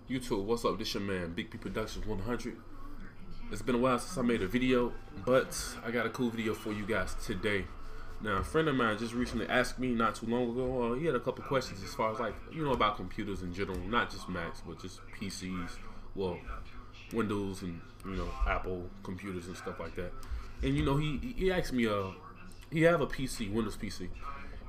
YouTube, what's up? This your man, Big P Productions 100. It's been a while since I made a video, but I got a cool video for you guys today. Now, a friend of mine just recently asked me not too long ago, he had a couple questions as far as about computers in general, not just Macs, but just PCs, well, Windows and, Apple computers and stuff like that. And, he asked me, he have a PC, Windows PC,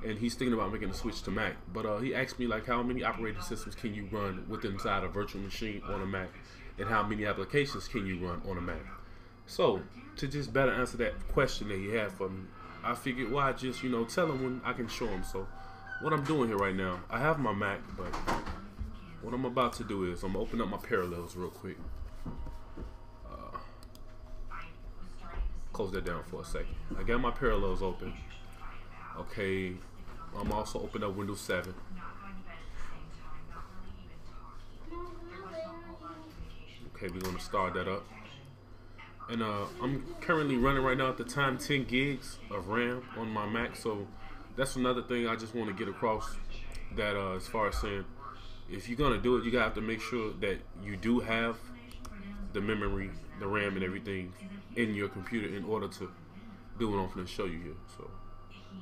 and he's thinking about making a switch to Mac. But he asked me how many operating systems can you run within inside a virtual machine on a Mac, and how many applications can you run on a Mac. So to just better answer that question that he had for me, I figured why just tell him when I can show him. So what I'm doing here right now, I have my Mac, but what I'm about to do is I'm gonna open up my Parallels real quick. Close that down for a second. I got my Parallels open. Okay, I'm also opening up Windows 7. Okay, we're gonna start that up. And I'm currently running right now at the time 10 gigs of RAM on my Mac. So that's another thing I just want to get across, that as far as saying, if you're gonna do it, you gotta have to make sure that you do have the memory, the RAM and everything in your computer in order to do what I'm gonna show you here. So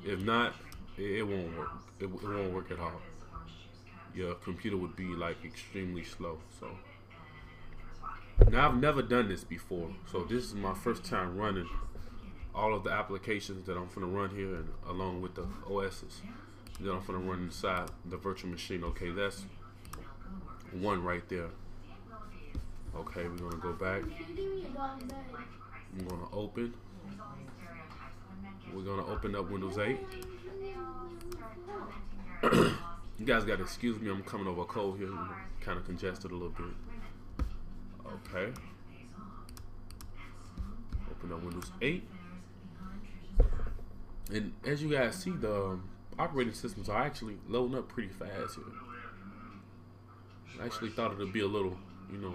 if not, it won't work. It won't work at all. Your computer would be extremely slow. So now, I've never done this before, so this is my first time running all of the applications that I'm gonna run here, and along with the OSs that I'm gonna run inside the virtual machine. Okay, that's one right there. Okay, we're gonna go back. I'm gonna open. We're gonna open up Windows 8. You guys gotta excuse me, I'm coming over a cold here, kind of congested a little bit. Okay. Open up Windows 8. And as you guys see, the operating systems are actually loading up pretty fast here. I actually thought it would be a little,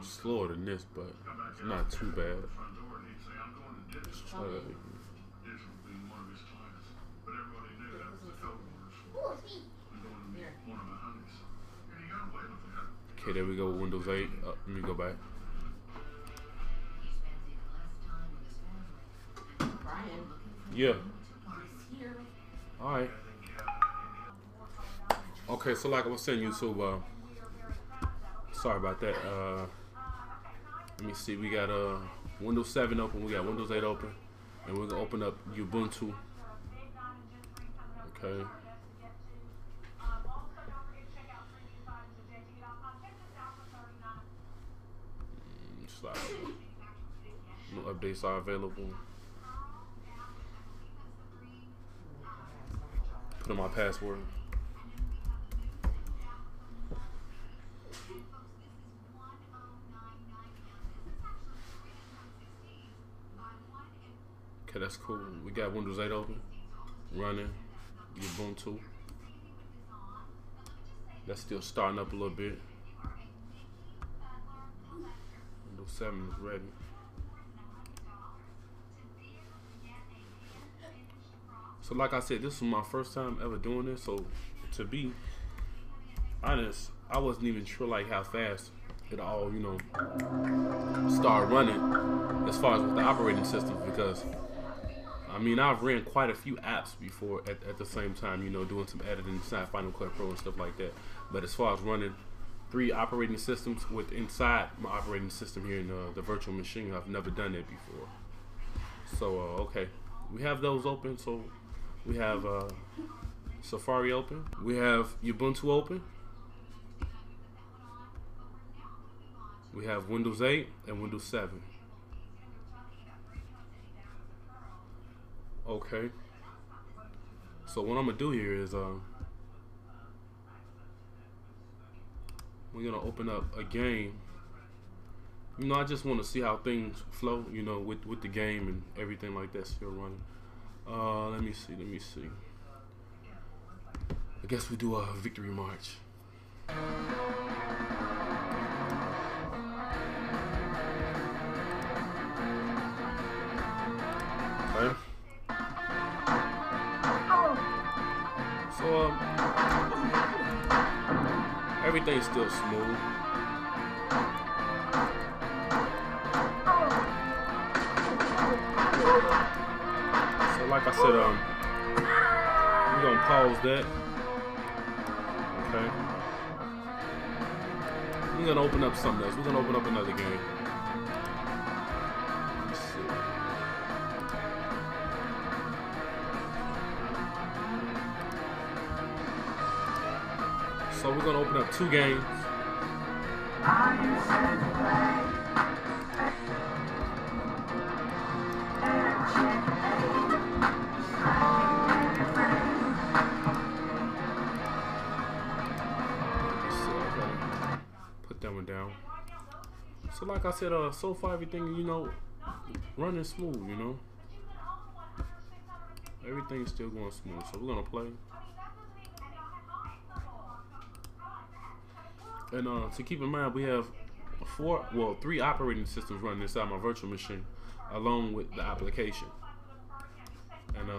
slower than this, but it's not too bad. Let's try that again. Okay, there we go with Windows 8. Let me go back. Yeah. Alright. Okay, so like I was saying, YouTube, sorry about that. Let me see, we got Windows 7 open, we got Windows 8 open, and we're gonna open up Ubuntu. Okay. No updates are available. Put in my password. Okay, that's cool. We got Windows 8 open, running Ubuntu. That's still starting up a little bit. Windows 7 is ready. So like I said, this was my first time ever doing this. So to be honest, I wasn't even sure how fast it all, start running as far as with the operating systems, because I've ran quite a few apps before at the same time, doing some editing inside Final Cut Pro and stuff like that. But as far as running 3 operating systems with inside my operating system here in the virtual machine, I've never done that before. So okay, we have those open. So we have Safari open, we have Ubuntu open, we have Windows 8 and Windows 7. Okay, so what I'm gonna do here is we're gonna open up a game. I just want to see how things flow, with the game and everything like that still running. Let me see. I guess we do a victory march. Okay. So everything's still smooth. So like I said, we're gonna pause that. Okay. We're gonna open up something else. We're gonna open up another game. Let's see. So we're gonna open up 2 games. Put that one down. So like I said, so far everything, you know, running smooth, you know. Everything's still going smooth. So we're gonna play. And to keep in mind, we have 3 operating systems running inside my virtual machine, along with the application. And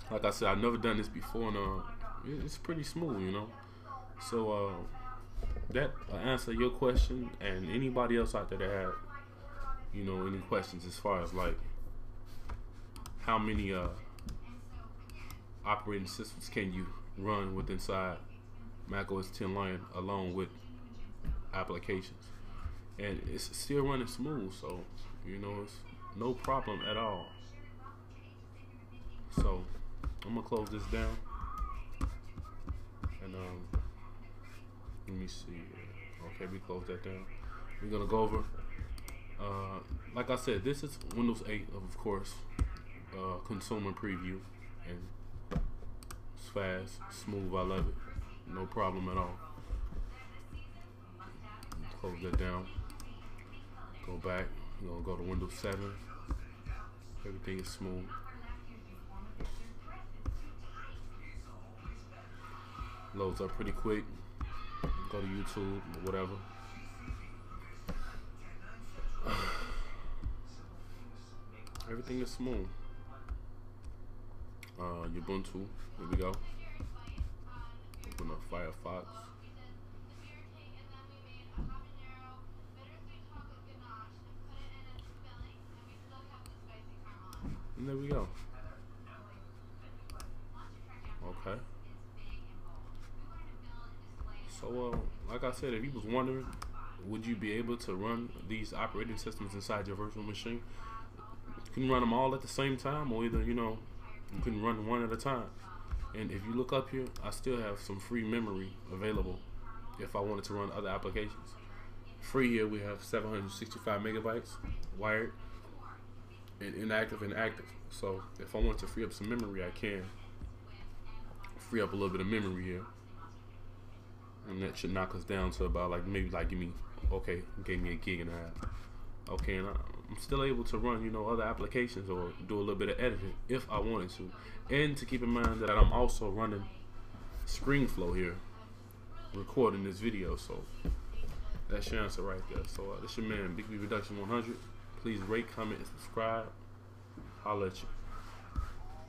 like I said, I've never done this before, and it's pretty smooth, you know. So that answer your question, and anybody else out there that had, you know, any questions as far as like how many operating systems can you run with inside macOS 10 Lion along with applications, and it's still running smooth, so you know it's no problem at all. So I'm gonna close this down, and let me see. Okay, we close that down. We're gonna go over. Like I said, this is Windows 8, of course, consumer preview, and it's fast, smooth. I love it. No problem at all. Close that down. Go back. We're gonna go to Windows 7. Everything is smooth. Loads up pretty quick. Go to YouTube or whatever. Everything is smooth. Ubuntu. Here we go. Open up Firefox. And there we go. Okay. So, like I said, if you was wondering, would you be able to run these operating systems inside your virtual machine? You can run them all at the same time, or either, you know, you can run one at a time. And if you look up here, I still have some free memory available if I wanted to run other applications. Free here, we have 765 megabytes wired and inactive and active. So if I want to free up some memory, I can free up a little bit of memory here, and that should knock us down to about like maybe like gave me a gig and a half. Okay, and I'm still able to run, you know, other applications or do a little bit of editing if I wanted to. And to keep in mind that I'm also running ScreenFlow here, recording this video. So that's your answer right there. So this your man, Big B Reduction 100. Please rate, comment, and subscribe. I'll let you.